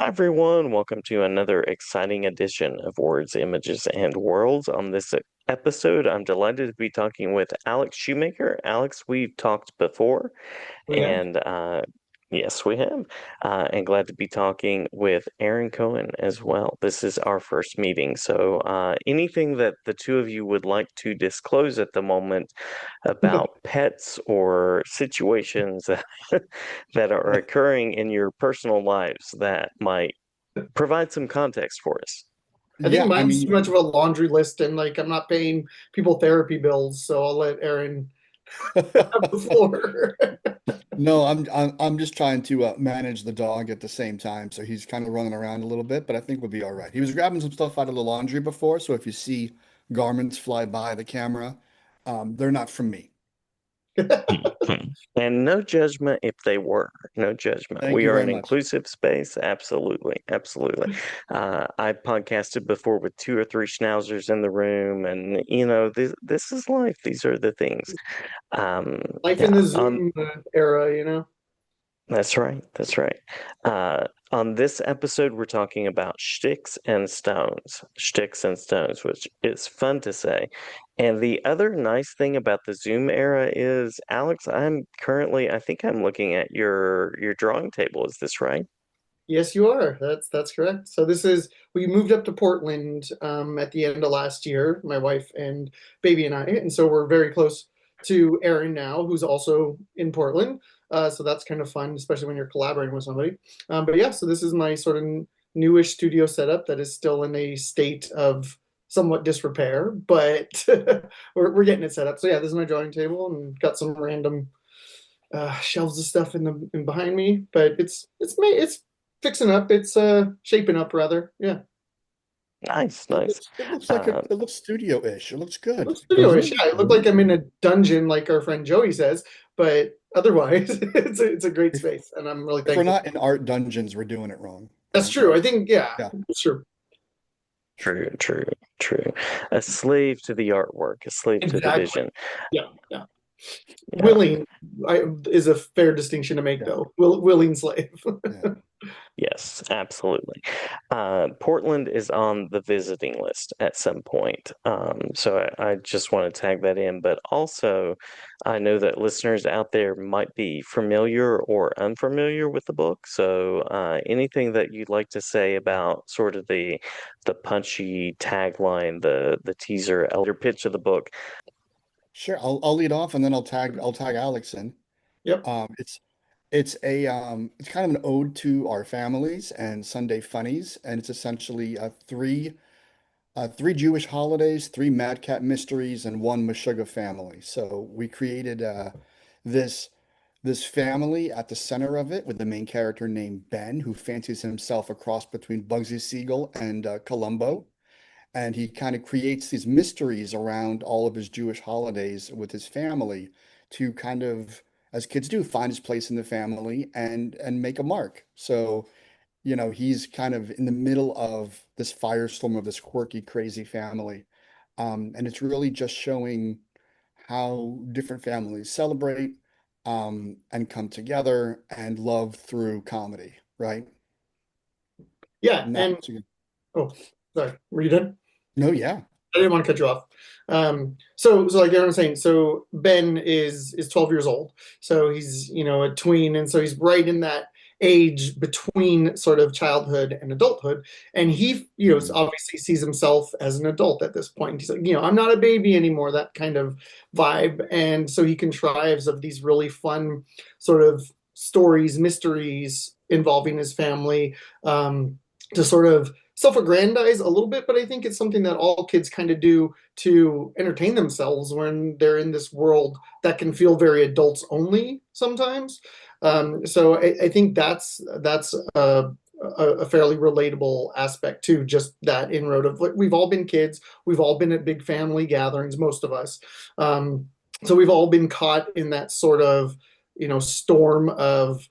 Hi, everyone. Welcome to another exciting edition of Words, Images, and Worlds. On this episode, I'm delighted to be talking with Alex Shoemaker. Alex, we've talked before, We have. and yes, we have. And glad to be talking with Aaron Cohen as well. This is our first meeting. So, anything that the two of you would like to disclose at the moment about pets or situations that are occurring in your personal lives that might provide some context for us. I think Yeah, I mine's too mean, much of a laundry list, and like I'm not paying people therapy bills, so I'll let Aaron have the floor. no, I'm just trying to manage the dog at the same time, so he's kind of running around a little bit, but I think we'll be all right. He was grabbing some stuff out of the laundry before, so if you see garments fly by the camera, they're not from me. Mhm. And no judgment if they were. No judgment. Thank We you are very an much. inclusive space. Absolutely. Absolutely. I podcasted before with two or three schnauzers in the room, and this is life. These are the things. Life in Yeah. the Zoom era, you know. That's right. That's right. On this episode, we're talking about Sticks and Stones, which is fun to say. And the other nice thing about the Zoom era is, Alex, I think I'm looking at your drawing table. Is this right? Yes, you are. That's correct. So this is we moved up to Portland at the end of last year, my wife and baby and I, and so we're very close to Aaron now, who's also in Portland. So that's kind of fun, especially when you're collaborating with somebody. But yeah, so this is my sort of newish studio setup that is still in a state of somewhat disrepair, but we're getting it set up. So yeah, this is my drawing table and got some random shelves of stuff in behind me, but it's fixing up. It's shaping up rather. Yeah. Nice, It nice. looks it looks like Uh, it looks studio-ish. It looks It good. looks mhm, studio-ish. Yeah, it looked like mhm. I'm in a dungeon like our friend Joey says, but otherwise it's a great If space and I'm really if we're thankful. not in art dungeons, we're doing it wrong, That's right? true. I think yeah, Yeah. it's true. True, true, true. A slave to the artwork, a slave to the Exactly. vision. Yeah, yeah. Yeah. Willing is a fair distinction to make Yeah. though. Willing slave. Yeah. Yes, absolutely. Portland is on the visiting list at some point. So I just want to tag that in. But also, I know that listeners out there might be familiar or unfamiliar with the book. So anything that you'd like to say about sort of the punchy tagline, the teaser, elevator pitch of the book. Sure. I'll lead off and then I'll tag Alex in. Yep. It's kind of an ode to our families and Sunday funnies, and it's essentially three Jewish holidays, three Madcap mysteries, and one Meshuggah family. So we created this this family at the center of it with the main character named Ben, who fancies himself a cross between Bugsy Siegel and Columbo. And he kind of creates these mysteries around all of his Jewish holidays with his family to kind of, as kids do, find his place in the family and make a mark. So, he's kind of in the middle of this firestorm of this quirky, crazy family. And it's really just showing how different families celebrate and come together and love through comedy, right? Yeah. And And that's, oh, sorry. Were you done? no, yeah. I didn't want to cut you off. So like everyone's saying, so Ben is 12 years old. So he's, a tween, and so he's right in that age between sort of childhood and adulthood. And he, Mhm. obviously sees himself as an adult at this point. He's like, I'm not a baby anymore, that kind of vibe. And so he contrives of these really fun sort of stories, mysteries involving his family, to sort of self-aggrandize a little bit, but I think it's something that all kids kind of do to entertain themselves when they're in this world that can feel very adults only sometimes. So I think that's a fairly relatable aspect too. Just that inroad of like we've all been kids, we've all been at big family gatherings, most of us. So we've all been caught in that sort of storm of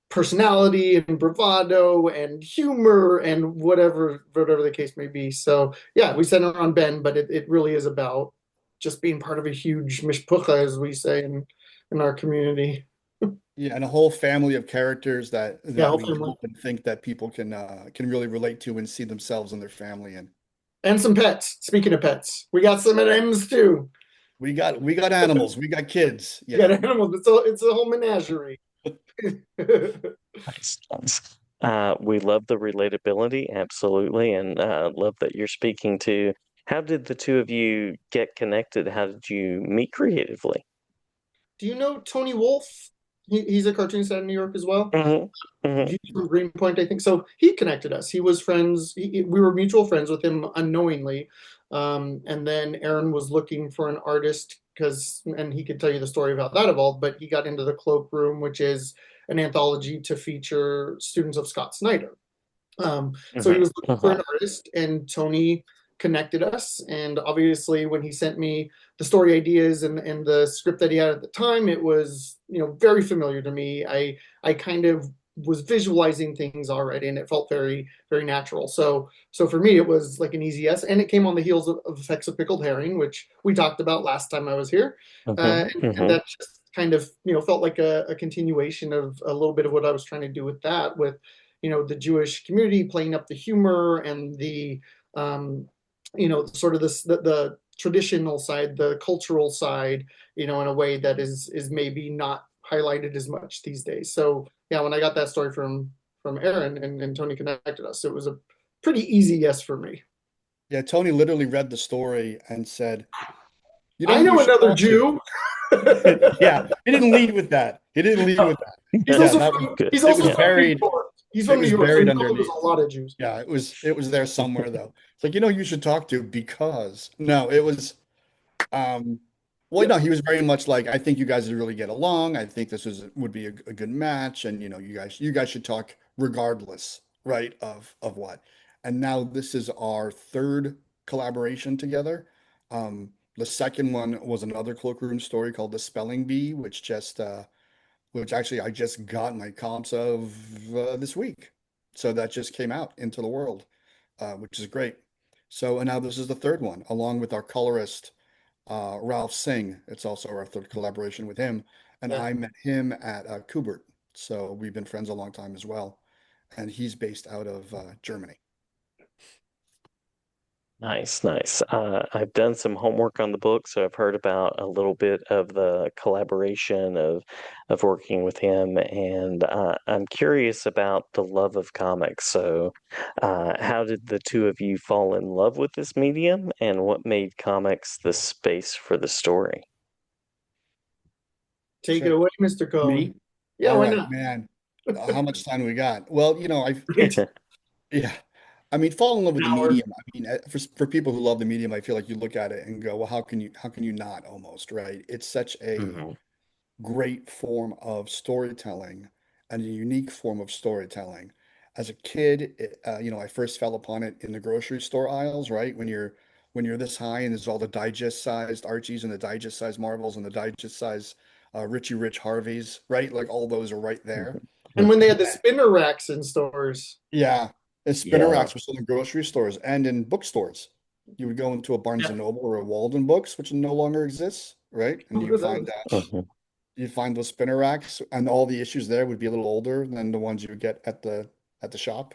personality and bravado and humor and whatever the case may be. So yeah, we center on Ben, but it really is about just being part of a huge mishpucha, as we say in our community. Yeah, and a whole family of characters that Yeah, that whole we family. hope and think that people can really relate to and see themselves and their family in. And some pets. Speaking of pets, we got some M&Ms too. We got animals, we got kids. We got Yeah. animals. It's a whole menagerie. Nice, nice. We love the relatability, absolutely, and love that you're speaking to. How did the two of you get connected? How did you meet creatively? Do you know Tony Wolf? He's a cartoonist out of New York as well. Hmm. Hmm. He's from Greenpoint, I think. So he connected us. He was friends. We were mutual friends with him unknowingly. And then Aaron was looking for an artist and he could tell you the story of how that evolved, but he got into the Cloakroom, which is an anthology to feature students of Scott Snyder. So he Hmm. was looking for Hmm. an artist, and Tony connected us. And obviously, when he sent me the story ideas and the script that he had at the time, it was very familiar to me. I kind of was visualizing things already, and it felt very very natural. So for me, it was like an easy yes, and it came on the heels of Effects of Pickled Herring, which we talked about last time I was here, Hmm. and Hmm. that just kind of felt like a continuation of a little bit of what I was trying to do with that, with the Jewish community, playing up the humor and the sort of the traditional side, the cultural side, in a way that is maybe not highlighted as much these days. So yeah, when I got that story from Aaron and Tony connected us, it was a pretty easy yes for me. Yeah, Tony literally read the story and said, "You know I who you know should another talk to?" Jew. Yeah, he didn't lead with that. He didn't lead with that. he's Yeah, also that was from Good. he's it also was Yeah. from New buried. York. He's It from New was York, so buried he knows underneath. a lot of Jews. Yeah, it was there somewhere though. It's like, you should talk to because no, it was well, no, Yep. he was very much like, I think you guys would really get along. I think this would be a good match, and you guys should talk regardless, right, of what. And now this is our third collaboration together. The second one was another cloakroom story called The Spelling Bee, which actually I just got my comps of this week. So that just came out into the world, which is great. So, and now this is the third one, along with our colorist, Ralph Singh. It's also our third collaboration with him. And Yeah. I met him at Kubert. So we've been friends a long time as well. And he's based out of Germany. Nice, nice. I've done some homework on the book, so I've heard about a little bit of the collaboration of working with him, and I'm curious about the love of comics. So, how did the two of you fall in love with this medium, and what made comics the space for the story? Take it Sure. away, Mr. Cohen. Me? Yeah, All why right, not? man. How much time we got? Well, Right. yeah. I mean, fall in love An with the hour. medium. I mean, for people who love the medium, I feel like you look at it and go, well, how can you not almost, right? It's such a Hmm. great form of storytelling and a unique form of storytelling. As a kid, I first fell upon it in the grocery store aisles, right? When you're this high and there's all the digest-sized Archies and the digest-sized Marvels and the digest-sized Richie Rich Harveys, right? Like all those are right there. And when they had the spinner racks in stores. Yeah, and spinner Yeah. racks were sold in grocery stores and in bookstores. You would go into a Barnes Yeah. and Noble or a Walden Books, which no longer exists, right? And Look you at find those. you find those spinner racks, and all the issues there would be a little older than the ones you would get at the shop.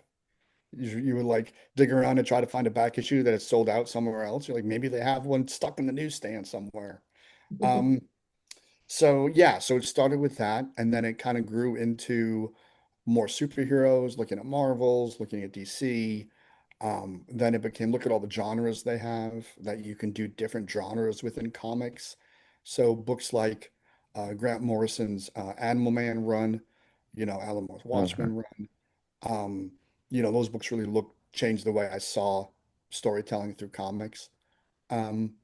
You would like dig around and try to find a back issue that is sold out somewhere else. You're like, maybe they have one stuck in the newsstand somewhere. Um, so yeah, so it started with that, and then it kind of grew into more superheroes, looking at Marvels, looking at DC. Then it became, look at all the genres they have, that you can do different genres within comics. So books like Grant Morrison's Animal Man run, Alan Moore's Hmm. Watchmen run. Um, those books really changed the way I saw storytelling through comics. Um,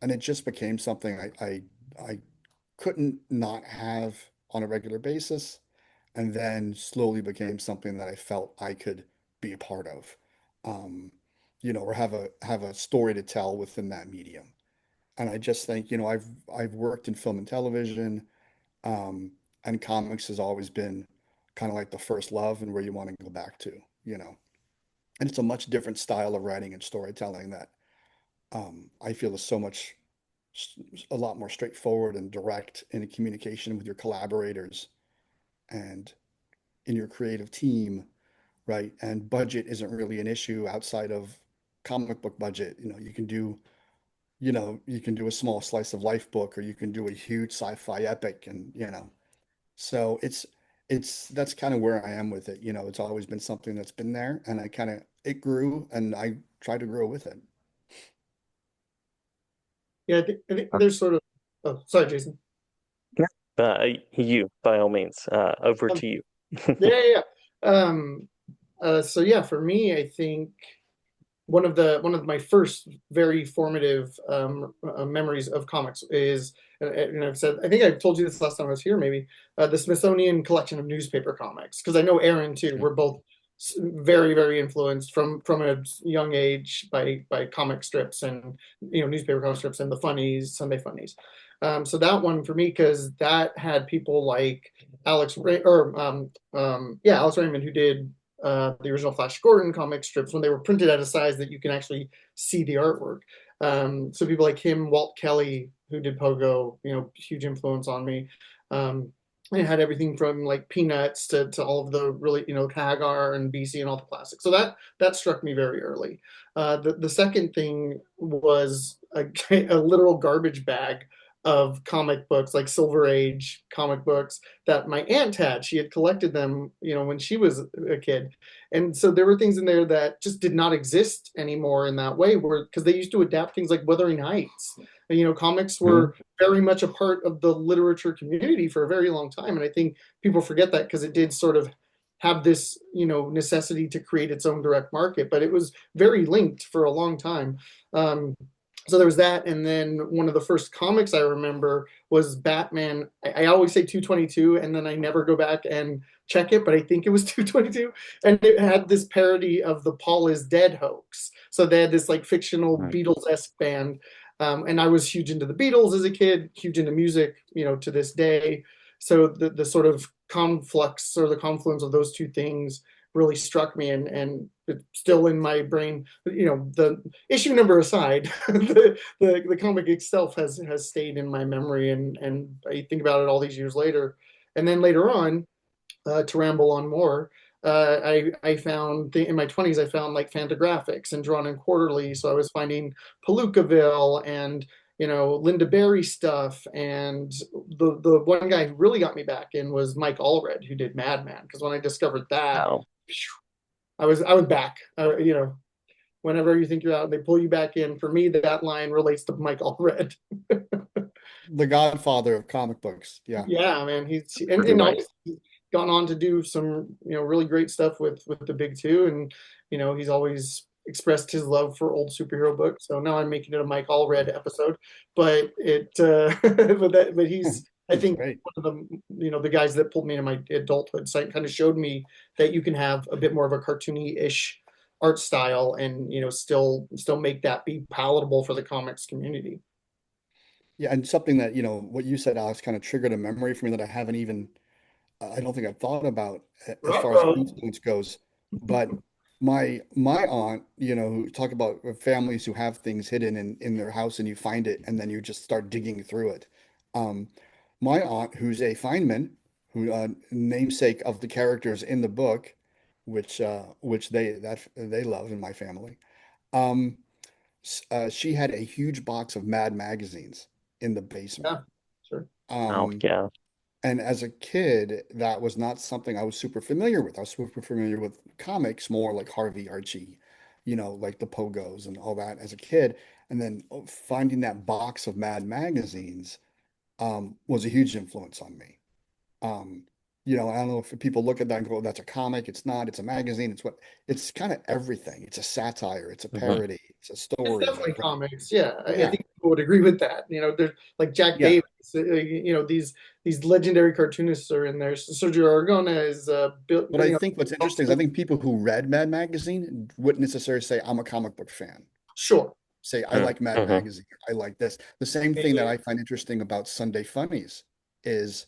and it just became something I couldn't not have on a regular basis, and then slowly became something that I felt I could be a part of, um, or have a story to tell within that medium. And I just think, I've worked in film and television, um, and comics has always been kind of like the first love and where you want to go back to, you know. And it's a much different style of writing and storytelling that I feel is a lot more straightforward and direct in communication with your collaborators. and in your creative team, right? And budget isn't really an issue outside of comic book budget. You can do a small slice of life book, or you can do a huge sci-fi epic, and so it's that's kind of where I am with it. It's always been something that's been there, and it grew, and I try to grow with it. Yeah, I think there's sort of. Oh, sorry, Jason. Yeah. You, by all means, over Um, to you. yeah, yeah, yeah. So yeah, for me, I think one of my first very formative memories of comics is, and I've said, I think I've told you this last time I was here, maybe the Smithsonian collection of newspaper comics, because I know Aaron too. Sure. We're both very, very influenced from a young age by comic strips and newspaper comic strips and the funnies, Sunday funnies. So that one for me, because that had people like Alex Raymond, who did the original Flash Gordon comic strips when they were printed at a size that you can actually see the artwork. So people like him, Walt Kelly, who did Pogo, huge influence on me. It had everything from like Peanuts to all of the really, Hagar and BC and all the classics. So that struck me very early. The second thing was a literal garbage bag of comic books, like Silver Age comic books that my aunt had. She had collected them, when she was a kid. And so there were things in there that just did not exist anymore in that way, where because they used to adapt things like Wuthering Heights. Comics Mhm. were very much a part of the literature community for a very long time. And I think people forget that because it did sort of have this, necessity to create its own direct market, but it was very linked for a long time. So there was that, and then one of the first comics I remember was Batman. I always say 222, and then I never go back and check it, but I think it was 222, and it had this parody of the Paul is Dead hoax. So they had this like fictional Right. Beatles-esque band, and I was huge into the Beatles as a kid, huge into music, to this day. So the sort of conflux or the confluence of those two things really struck me, and it's still in my brain. The issue number aside, the comic itself has stayed in my memory, and I think about it all these years later. And then later on, to ramble on more, I found in my 20s I found like Fantagraphics and Drawn and Quarterly, so I was finding Palookaville and Linda Berry stuff, and the one guy who really got me back in was Mike Allred, who did Madman, because when I discovered that, Wow. I was back. Whenever you think you're out, they pull you back in. For me, that line relates to Mike Allred. The godfather of comic books. Yeah. Yeah, man, and Right. obviously he's gone on to do some really great stuff with the big two, and he's always expressed his love for old superhero books. So now I'm making it a Mike Allred episode, but but he's, I He's think, great. one of the guys that pulled me into my adulthood. So it kind of showed me that you can have a bit more of a cartoony-ish art style and still make that be palatable for the comics community. Yeah, and something that, what you said, Alex, kind of triggered a memory for me that I haven't even, I don't think I've thought about as far as Ruh-roh. influence goes. But my aunt, who talk about families who have things hidden in their house and you find it and then you just start digging through it. Um, my aunt, who's a Feynman, who namesake of the characters in the book, which they love in my family. Um, she had a huge box of Mad magazines in the basement. Yeah, sure. Oh, Um, yeah. and as a kid, that was not something I was super familiar with. I was super familiar with comics, more like Harvey, Archie, like the Pogos and all that as a kid. And then finding that box of Mad magazines was a huge influence on me. Um, I don't know if people look at that and go, that's a comic. It's not, it's a magazine. It's kind of everything. It's a satire, it's a Mhm. parody, it's a It's story, definitely right? comics. Yeah, I Yeah. think people would agree with that. There's like Jack Yeah. Davis. These legendary cartoonists are in there. Sergio Aragona is built. But I think what's interesting is I think people who read Mad Magazine wouldn't necessarily say, I'm a comic book fan. Sure. Say, I Mm, like Mad mhm. Magazine. I like this. The same thing that I find interesting about Sunday Funnies is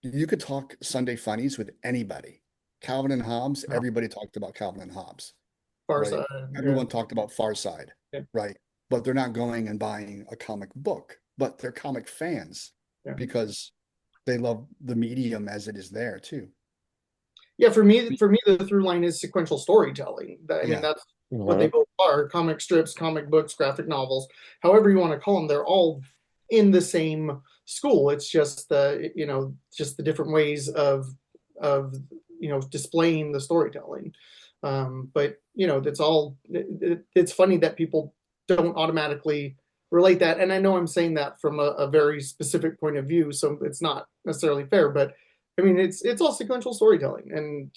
you could talk Sunday Funnies with anybody. Calvin and Hobbes, Oh, everybody talked about Calvin and Hobbes, Far right? Side. Yeah. Everyone talked about Far Side, Yeah. right? But they're not going and buying a comic book, but they're comic fans Yeah. because they love the medium as it is there too. Yeah, for me, the through line is sequential storytelling. I mean, Yeah. that's what they Mhm. both are: comic strips, comic books, graphic novels, however you want to call them. They're all in the same school. It's just just the different ways of displaying the storytelling. But that's all. It's funny that people don't automatically relate that, and I know I'm saying that from a very specific point of view, so it's not necessarily fair, but I mean, it's all sequential storytelling, and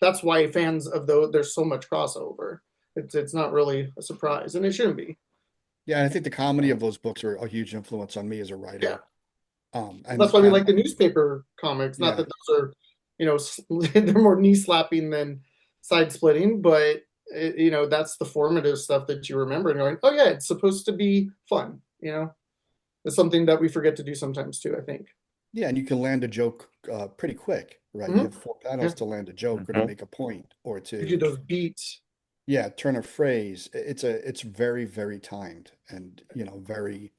that's why fans of there's so much crossover. It's not really a surprise, and it shouldn't be. Yeah, and I think the comedy of those books are a huge influence on me as a Yeah, writer. And that's why we kind of like the newspaper comics. Not yeah, that those are, they're more knee slapping than side splitting, but that's the formative stuff that you remember and going, oh yeah, it's supposed to be fun. It's something that we forget to do sometimes too, I think. yeah, and you can land a joke pretty quick, right? You Hmm. have 4 panels Yeah, to land a joke or to Mhm. make a point or gives you to those beats. yeah, turn a phrase. It's very, very timed and very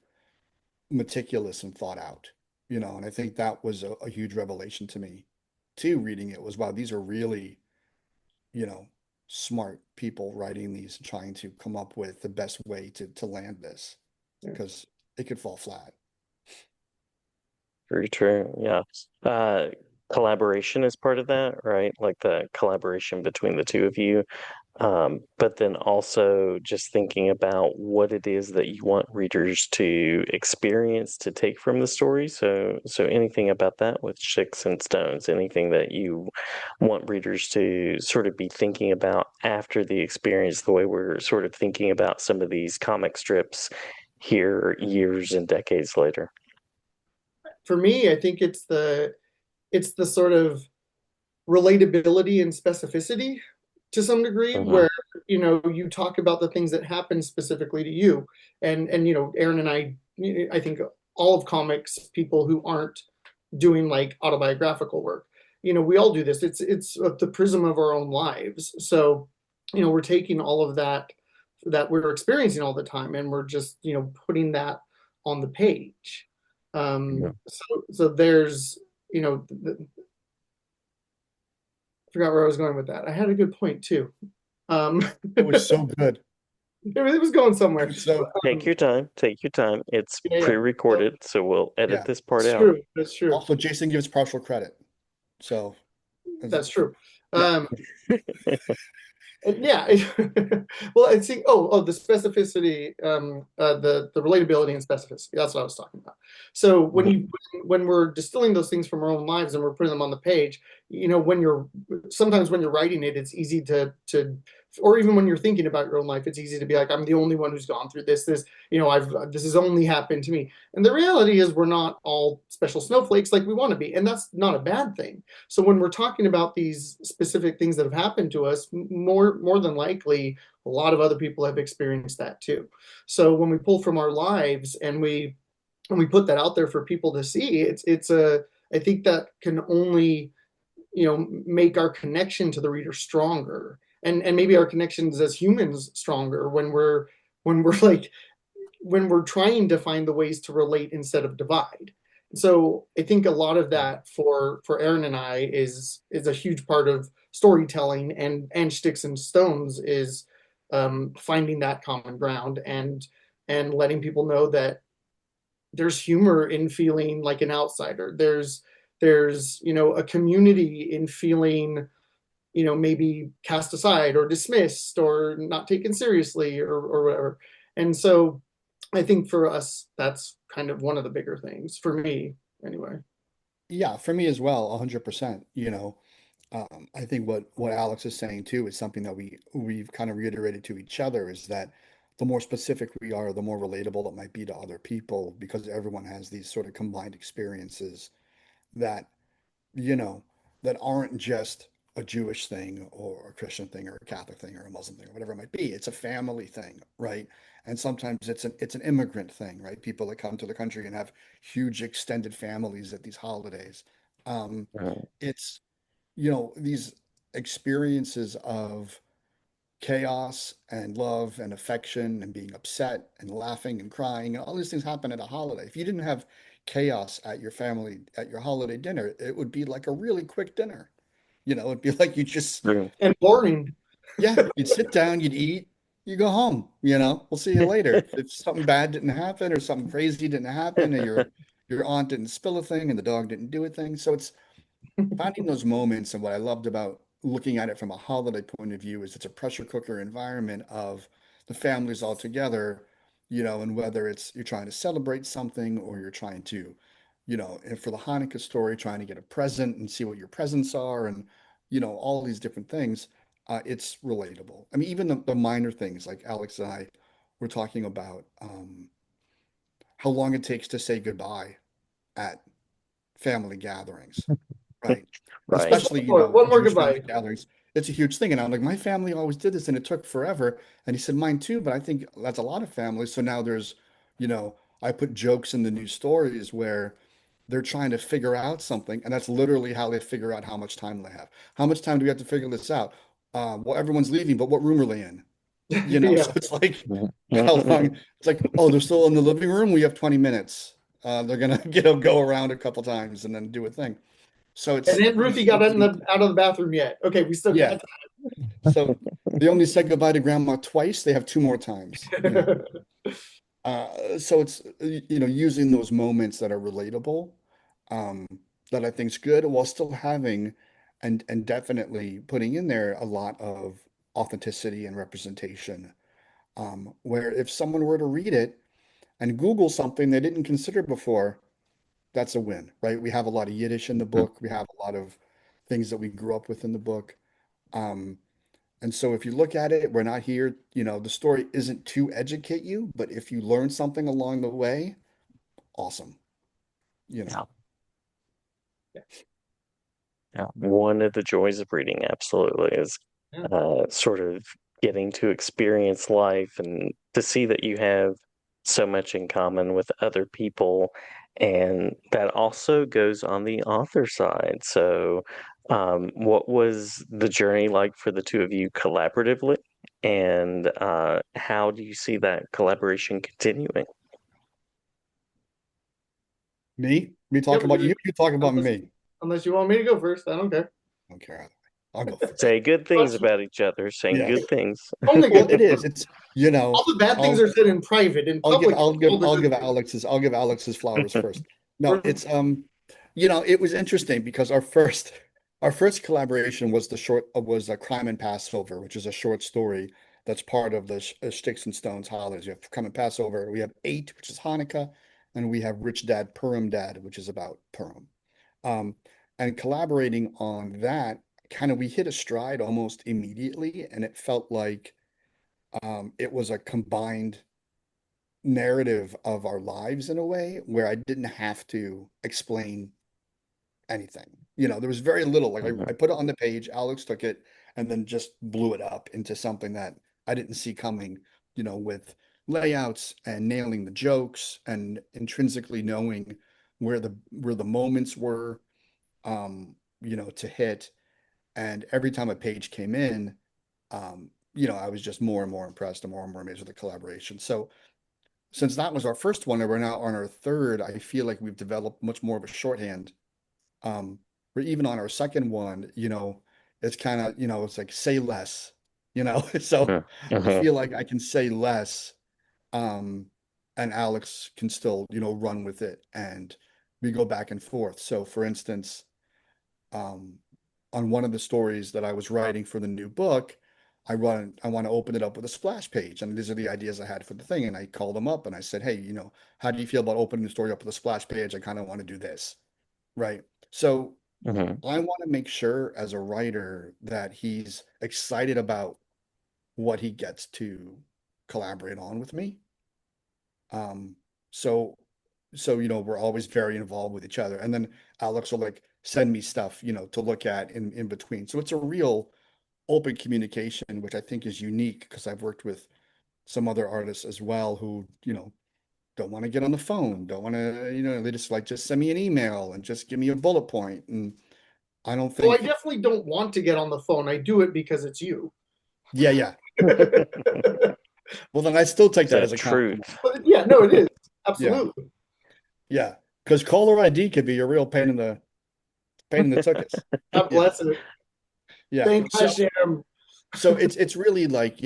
meticulous and thought out. And I think that was a huge revelation to me too, reading it was wow, these are really, you know, smart people writing these, trying to come up with the best way to land this Yeah. because it could fall flat. Very true. Yeah. Uh, Collaboration is part of that, right? Like the collaboration between the two of you. But then also just thinking about what it is that you want readers to experience to take from the story. So anything about that with Sticks and Stones, anything that you want readers to sort of be thinking about after the experience, the way we're sort of thinking about some of these comic strips here years and decades later. For me, I think it's the sort of relatability and specificity to some degree Hmm. where you talk about the things that happen specifically to you, and Aaron and I think all of comics people who aren't doing like autobiographical work, we all do this. It's the prism of our own lives. So we're taking all of that we're experiencing all the time, and we're just putting that on the page. So there's you know forgot where I was going with that. I had a good point too. It was so good. It was going It somewhere. was so Take Um, your time. Take your time. It's yeah, yeah. So, pre-recorded, so we'll edit yeah. this part it's out. true. That's true. Also, Jason gives partial credit. So, That's true. yeah. Um, And yeah, well, I think the specificity, the relatability and specificity. That's what I was talking about. So Mhm. when we're distilling those things from our own lives and we're putting them on the page, when you're sometimes when you're writing it, it's easy to or even when you're thinking about your own life, it's easy to be like, I'm the only one who's gone through this. I've this has only happened to me. And the reality is, we're not all special snowflakes like we want to be, and that's not a bad thing. So when we're talking about these specific things that have happened to us, more than likely, a lot of other people have experienced that too. So when we pull from our lives and we put that out there for people to see, it's a I think that can only make our connection to the reader stronger, and maybe our connections as humans stronger when we're like when we're trying to find the ways to relate instead of divide. So I think a lot of that for Aaron and I is a huge part of storytelling, and Sticks and Stones is finding that common ground and letting people know that there's humor in feeling like an outsider. There's a community in feeling maybe cast aside or dismissed or not taken seriously or whatever. And so I think for us, that's kind of one of the bigger things for me, anyway. Yeah, for me as well, 100%. I think what Alex is saying too is something that we've kind of reiterated to each other is that the more specific we are, the more relatable it might be to other people because everyone has these sort of combined experiences that, you know, that aren't just a Jewish thing or a Christian thing or a Catholic thing or a Muslim thing or whatever it might be. It's a family thing, right? And sometimes it's an immigrant thing, right? People that come to the country and have huge extended families at these holidays. It's these experiences of chaos and love and affection and being upset and laughing and crying and all these things happen at a holiday. If you didn't have chaos at your family at your holiday dinner, it would be like a really quick dinner. It'd be like you just, Mm. And boring. yeah, you'd sit down, you'd eat, you go home, we'll see you later. If something bad didn't happen or something crazy didn't happen and your aunt didn't spill a thing and the dog didn't do a thing. So it's finding those moments, and what I loved about looking at it from a holiday point of view is it's a pressure cooker environment of the families all together, and whether it's you're trying to celebrate something or you're trying to, and for the Hanukkah story, trying to get a present and see what your presents are and, all these different things, it's relatable. I mean, even the minor things like Alex and I were talking about how long it takes to say goodbye at family gatherings. Right. Right. Especially, One more Jewish family goodbye. gatherings. It's a huge thing. And I'm like, my family always did this and it took forever. And he said, mine too, but I think that's a lot of families. So now I put jokes in the news stories where they're trying to figure out something. And that's literally how they figure out how much time they have. How much time do we have to figure this out? Well, everyone's leaving, but what room are they in? So Yeah. it's like, how Mhm. long? It's like, oh, they're still in the living room. We have 20 minutes. They're gonna go around a couple times and then do a thing. So And it's then you Ruthie got start getting, out of the bathroom yet. Okay, we still yeah. got So they only said goodbye to grandma twice. They have two more times. time. So it's using those moments that are relatable, um, that I think's good, while still having and definitely putting in there a lot of authenticity and representation. Where if someone were to read it and Google something they didn't consider before, that's a win, right? We have a lot of Yiddish in the book. We have a lot of things that we grew up with in the book. Um, And so if you look at it, we're not here, the story isn't to educate you, but if you learn something along the way, awesome, you know. Yeah. Yeah. One of the joys of reading, absolutely, is Yeah. sort of getting to experience life and to see that you have so much in common with other people. And that also goes on the author side. So, what was the journey like for the two of you collaboratively? And how do you see that collaboration continuing? Me talk Yep. about you, you talk about Unless, me. unless you want me to go first, I don't care. I don't care. I'll go first. Say good things But about each other, saying Yeah. good things. only Well, good it things. is. It's, All the bad things I'll are said in private. In I'll give public, I'll give all the I'll good give things. Alex's flowers first. No, We're- it's it was interesting because our first collaboration was the short was a Crime and Passover, which is a short story that's part of the Sticks and Stones Holidays. You have Crime and Passover. We have Eight, which is Hanukkah, and we have Rich Dad, Purim Dad, which is about Purim. Um, and collaborating on that, kind of we hit a stride almost immediately, and it felt like it was a combined narrative of our lives in a way where I didn't have to explain anything. There was very little. Like I Mhm. put it on the page, Alex took it and then just blew it up into something that I didn't see coming, with layouts and nailing the jokes and intrinsically knowing where the moments were, to hit. And every time a page came in, I was just more and more impressed and more amazed with the collaboration. So since that was our first one and we're now on our third, I feel like we've developed much more of a shorthand. We're even on our second one, it's kind of, it's like say less. So I Mhm. feel like I can say less, um, and Alex can still, run with it and we go back and forth. So for instance, um, on one of the stories that I was writing for the new book, I want to open it up with a splash page. And these are the ideas I had for the thing. And I called them up and I said, hey, how do you feel about opening the story up with a splash page? I kind of want to do this. Right. So Mhm. I want to make sure as a writer that he's excited about what he gets to collaborate on with me. Um, so we're always very involved with each other. And then Alex will like send me stuff, to look at in between. So it's a real open communication, which I think is unique because I've worked with some other artists as well who, don't want to get on the phone, don't want to, they just like just send me an email and just give me a bullet point. And I don't Oh, I think, definitely don't want to get on the phone. I do it because it's you. yeah, yeah. Well, then I still take that The as a compliment. truth. But yeah, no, it is. Yeah, Absolutely. yeah. Because caller ID could be a real pain in the tuchus. God Yeah, bless it. yeah. Thank Hashem. So it's really like,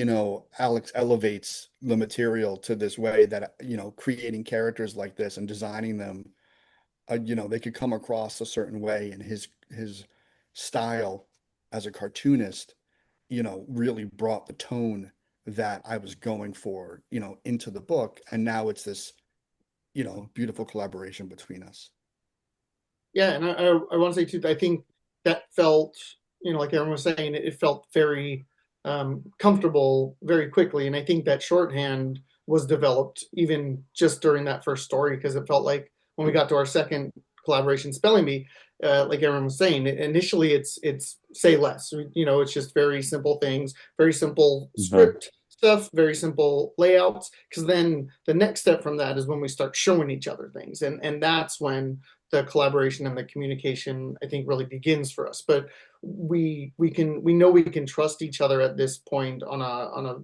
Alex elevates the material to this way that, creating characters like this and designing them, they could come across a certain way, and his style as a cartoonist, really brought the tone that I was going for, into the book. And now it's this, beautiful collaboration between us. Yeah, and I want to say too, I think that felt, like everyone was saying, it felt very comfortable very quickly. And I think that shorthand was developed even just during that first story, because it felt like when we got to our second collaboration, Spelling Bee, like everyone was saying, initially it's say less. It's just very simple things, very simple Mhm. script stuff, very simple layouts. Because then the next step from that is when we start showing each other things, and that's when the collaboration and the communication, I think, really begins for us. But we know we can trust each other at this point on a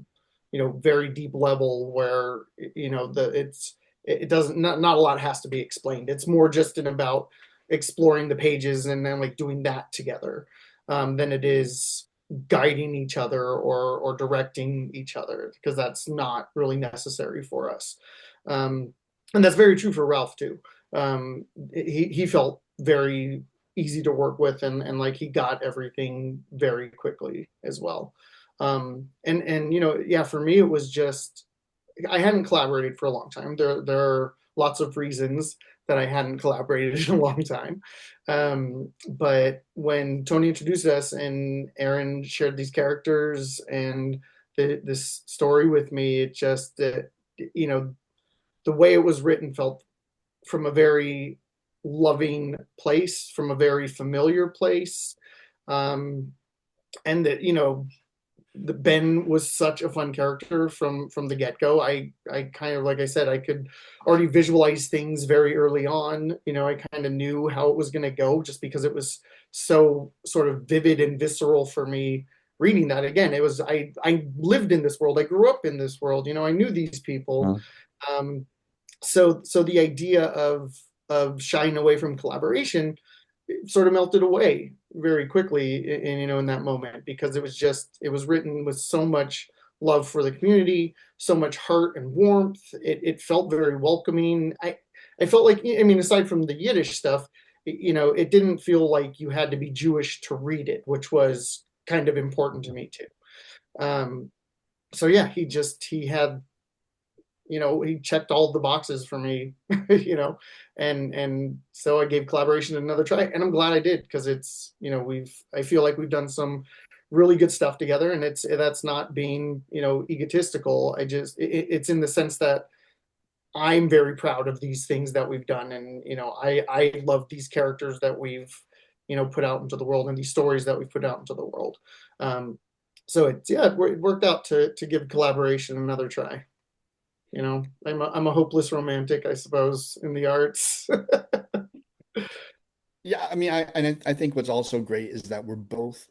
very deep level, where it doesn't, not a lot has to be explained. It's more just about exploring the pages and then like doing that together, than it is guiding each other or directing each other, because that's not really necessary for us. And that's very true for Ralph too. He felt very easy to work with, and like he got everything very quickly as well. And yeah, for me it was just, I hadn't collaborated for a long time. There are lots of reasons that I hadn't collaborated in a long time. But when Tony introduced us and Aaron shared these characters and this story with me, it just, the way it was written felt from a very loving place, from a very familiar place. Um, and that, the Ben was such a fun character from the get-go. I kind of, like I said, I could already visualize things very early on. I kind of knew how it was going to go, just because it was so sort of vivid and visceral for me reading that. Again, it was, I lived in this world. I grew up in this world. I knew these people. Mhm. So the idea of shying away from collaboration sort of melted away very quickly in that moment, because it was written with so much love for the community, so much heart and warmth. It felt very welcoming. I felt like, I mean, aside from the Yiddish stuff, it didn't feel like you had to be Jewish to read it, which was kind of important to me too. um so yeah, he had, he checked all the boxes for me, and so I gave collaboration another try, and I'm glad I did, because it's, I feel like we've done some really good stuff together, and that's not being, egotistical. It's in the sense that I'm very proud of these things that we've done, and I love these characters that we've, put out into the world, and these stories that we've put out into the world. So it worked out to give collaboration another try. I'm a hopeless romantic, I suppose, in the arts. Yeah, I mean, I think what's also great is that we're both,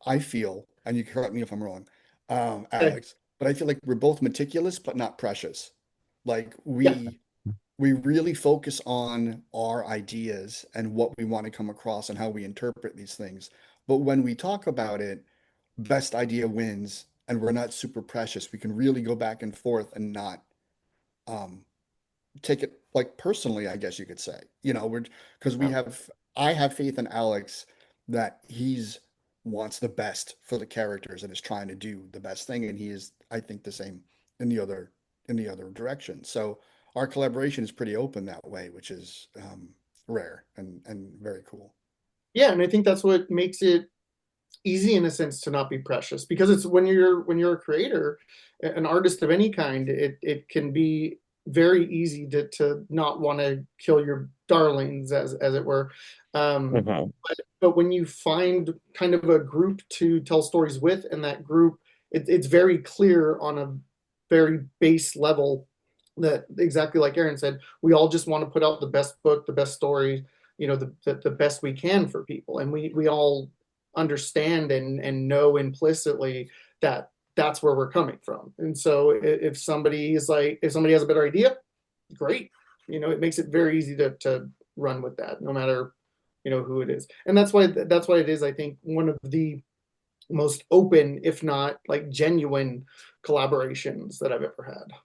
I feel, and you correct me if I'm wrong, Alex, but I feel like we're both meticulous but not precious. Like Yeah, we really focus on our ideas and what we want to come across and how we interpret these things. But when we talk about it, best idea wins, and we're not super precious. We can really go back and forth and not um, take it like personally, I guess you could say. We're because yeah, I have faith in Alex that he's wants the best for the characters and is trying to do the best thing, and he is, I think, the same in the other direction. So our collaboration is pretty open that way, which is rare and very cool. yeah, and I think that's what makes it easy in a sense to not be precious, because it's when you're a creator, an artist of any kind, it can be very easy to not want to kill your darlings, as it were. um Mhm. but when you find kind of a group to tell stories with, and that group, it's very clear on a very base level that, exactly like Aaron said, we all just want to put out the best book, the best story, the best we can for people, and we all understand and know implicitly that's where we're coming from. And so if somebody is like, if somebody has a better idea, great. It makes it very easy to run with that, no matter who it is. And that's why it is, I think, one of the most open, if not like genuine collaborations that I've ever had.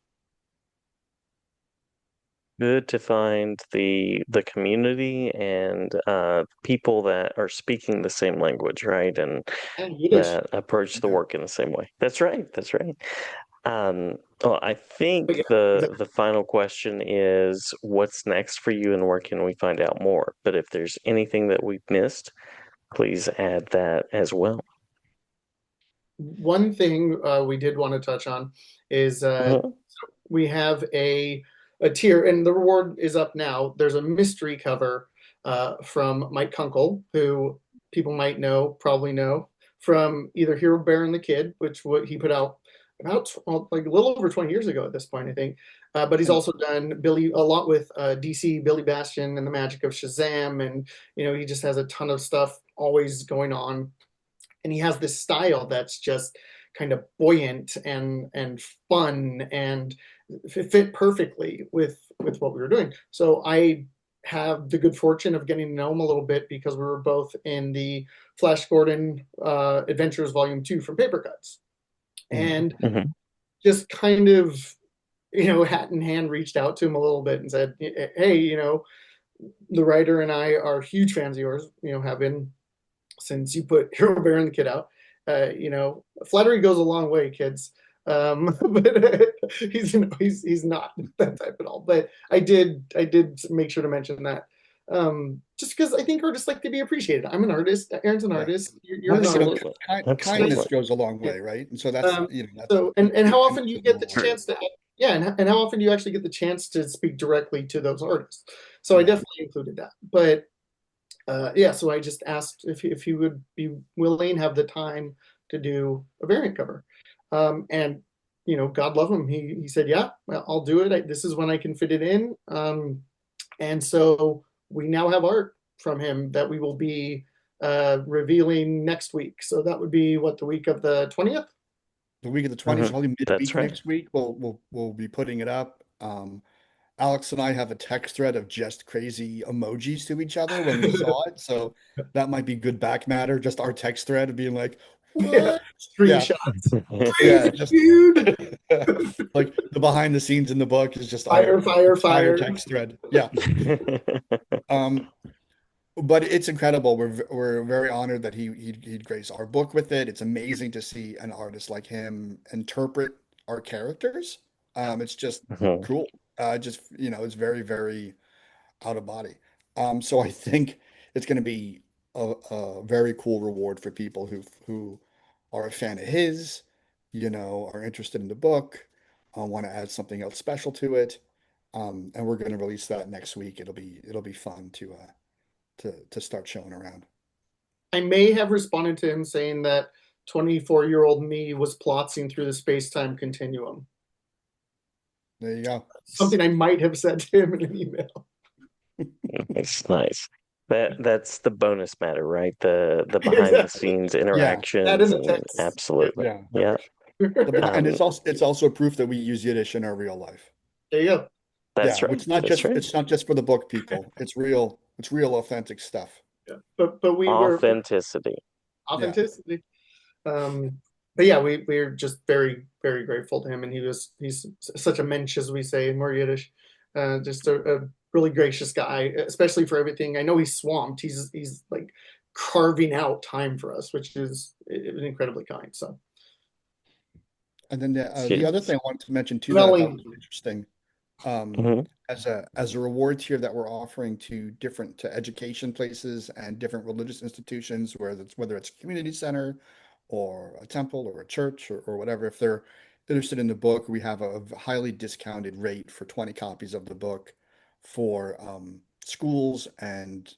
Good to find the community and people that are speaking the same language, right? And And Yiddish. that approach the Yeah. work in the same way. That's right. That's right. Well, I But think yeah, the exactly. final question is what's next for you and where can we find out more? But if there's anything that we've missed, please add that as well. One thing we did want to touch on is Mhm. we have a tier, and the reward is up now. There's a mystery cover from Mike Kunkel, who people might know, probably know, from either Hero Bear and the Kid, which what he put out about like a little over 20 years ago at this point, I think. But he's And also done Billy a lot with DC, Billy Bastion, and the Magic of Shazam, and he just has a ton of stuff always going on, and he has this style that's just kind of buoyant and fun, and fit perfectly with what we were doing. So I have the good fortune of getting to know him a little bit because we were both in the Flash Gordon Adventures Volume 2 from Paper Cuts, mm, and Mhm. just kind of hat in hand reached out to him a little bit and said, hey, the writer and I are huge fans of yours, have been since you put Hero Bear and the Kid out. Flattery goes a long way, kids. But he's not that type at all. But I did make sure to mention that, just because I think artists like to be appreciated. I'm an artist. Aaron's an yeah. artist. You're Well, an artist. Absolutely. kindness Absolutely. goes a long Yeah. way, right? And so Um, that's so and how often do you get the reward. chance to, yeah, and how often do you actually get the chance to speak directly to those artists? So I Yeah. definitely included that. But yeah, so I just asked if he would be willing, have the time to do a variant cover. And God love him. He said, yeah, well, I'll do it. This is when I can fit it in. And so we now have art from him that we will be revealing next week. So that would be what, the week of the 20th? The week of the 20th, Mhm. probably That's midweek right. next week, we'll be putting it up. Alex and I have a text thread of just crazy emojis to each other when we saw it, so that might be good back matter. Just our text thread of being like, Yeah, "What?" Yeah, screenshots. yeah, Crazy just dude. like the behind the scenes in the book is just our Fire, fire, entire fire. text thread. Yeah. Um, but it's incredible. We're very honored that he'd grace our book with it. It's amazing to see an artist like him interpret our characters. It's just Mhm. cool. Just it's very, very out of body. So I think it's going to be a very cool reward for people who are a fan of his, are interested in the book, want to add something else special to it. And we're going to release that next week. It'll be fun to start showing around. I may have responded to him saying that 24-year-old me was plotzing through the space-time continuum. There you go. Something I might have said to him in an email. It's nice. That's the bonus matter, right? The behind the Exactly. scenes Yeah, That in interactions the and text. Yeah, absolutely. yeah. Yeah. And Um, it's also proof that we use Yiddish in our real life. there you go. that's Yeah, right. That's right. it's not just for the book people. It's real authentic stuff. Yeah. But we were Authenticity. Yeah. authenticity. Um, but yeah, we're just very, very grateful to him, and he's such a mensch, as we say in more Yiddish. Just a really gracious guy, especially for everything. I know he's swamped. He's like carving out time for us, which is incredibly kind. So And then the other Yes. thing I wanted to mention too that I thought smelling. was interesting, um, Mhm. as a reward tier that we're offering to education places and different religious institutions, whether it's a community center or a temple or a church or whatever, if they're interested in the book, we have a highly discounted rate for 20 copies of the book for schools and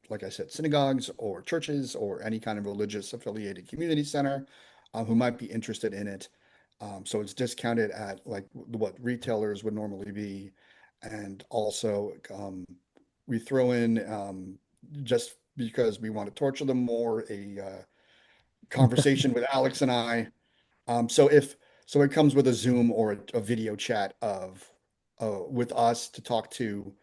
like I said, synagogues or churches or any kind of religious affiliated community center who might be interested in it. So it's discounted at like what retailers would normally be. And also, we throw in, just because we want to torture them more, a conversation with Alex and I. So if so, it comes with a Zoom or a video chat of with us to talk to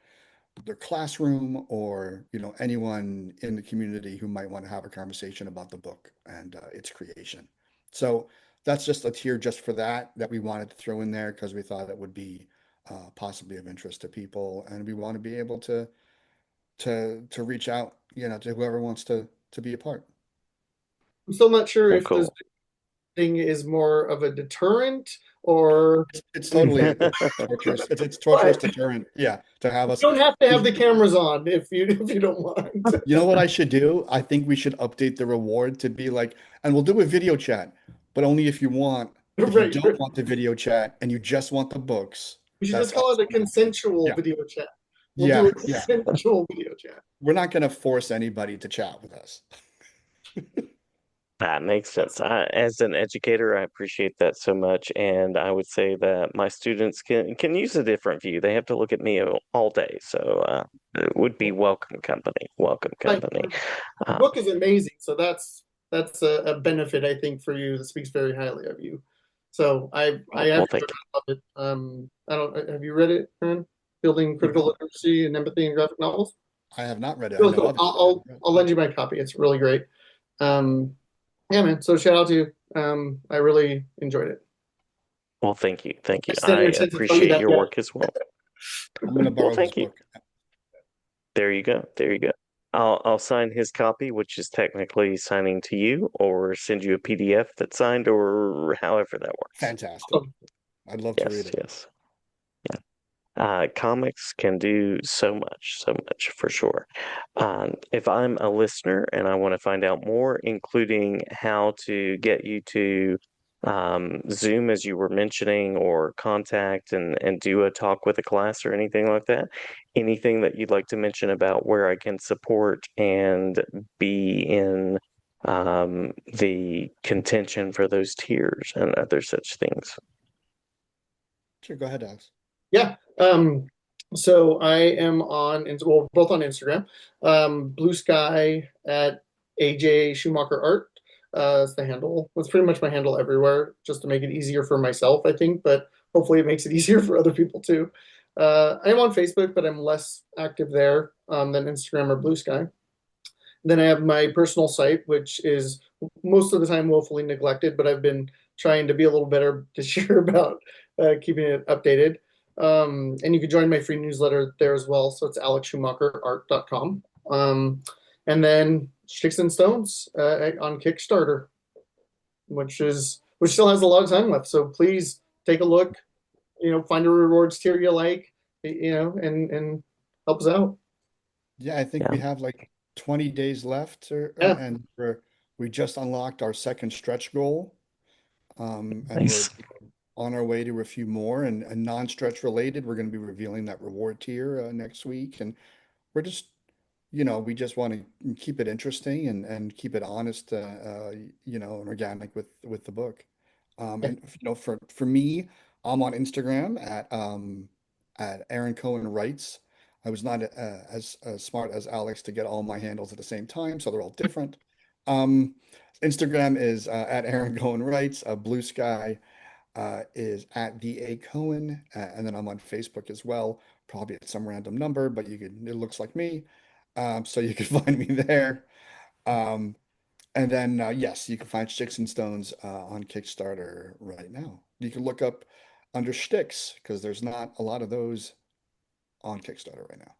their classroom or anyone in the community who might want to have a conversation about the book and its creation. So that's just a tier just for that we wanted to throw in there because we thought it would be possibly of interest to people, and we want to be able to reach out, to whoever wants to be a part. I'm still not sure Well, if this cool. thing is more of a deterrent or It's totally a torturous. It's torturous but deterrent. Yeah, to have you us. don't have to have the cameras on if you don't want. You know what I should do? I think we should update the reward to be like, and we'll do a video chat, but only if you want. If you Right, don't right. want the video chat and you just want the books, We should that's just call it also a fine. consensual Yeah, video chat. We'll do yeah, a yeah. consensual video chat. We're not going to force anybody to chat with us. That makes sense. As an educator, I appreciate that so much, and I would say that my students can use a different view. They have to look at me all day, so it would be welcome company. Welcome Like company. your Uh, book is amazing, so that's a benefit I think for you that speaks very highly of you. So I have well, enjoyed thank it. I love it. I don't have you read it, Aaron? Building Critical Literacy and Empathy in Graphic Novels. I have not read it. I Really know cool. of it, but I haven't read I'll lend you my copy. It's really great. Um, yeah, man. So shout out to you. I really enjoyed it. well, thank you, thank I you. just didn't I have a chance to tell you appreciate that your yet. work as well. I'm going to Well, borrow this thank you. book. There you go. There you go. I'll sign his copy, which is technically signing to you, or send you a PDF that's signed, or however that works. Fantastic. I'd love to read Yes, it. yes. Comics can do so much for sure. If I'm a listener and I want to find out more, including how to get you to Zoom, as you were mentioning, or contact and do a talk with a class or anything like that, anything that you'd like to mention about where I can support and be in the contention for those tiers and other such things. Sure, go ahead, Alex. Yeah. So I am on, well, both on Instagram. Blue Sky at AJ Schumacher Art. Is the handle. That's pretty much my handle everywhere, just to make it easier for myself, I think, but hopefully it makes it easier for other people too. I am on Facebook, but I'm less active there than Instagram or Blue Sky. Then I have my personal site, which is most of the time woefully neglected, but I've been trying to be a little better this year about keeping it updated. And you can join my free newsletter there as well. So it's alexschumacherart.com. And then Sticks and Stones on Kickstarter, which still has a lot of time left. So please take a look. Find a rewards tier you like. And help us out. Yeah, I think we Yeah, have like 20 days left, Yeah. and we just unlocked our second stretch goal, and we're nice. on our way to a few more, and non-stretch related. We're going to be revealing that reward tier next week, and we're just, we just want to keep it interesting and keep it honest, and organic with the book. And for me, I'm on Instagram at Aaron Cohen Writes. I was not as smart as Alex to get all my handles at the same time, so they're all different. Um, Instagram is at Aaron Cohen Writes. Blue Sky is at the A Cohen, and then I'm on Facebook as well. Probably at some random number, but it looks like me, so you can find me there. Um, and then, yes, you can find Sticks and Stones on Kickstarter right now. You can look up under Schticks because there's not a lot of those on Kickstarter right now.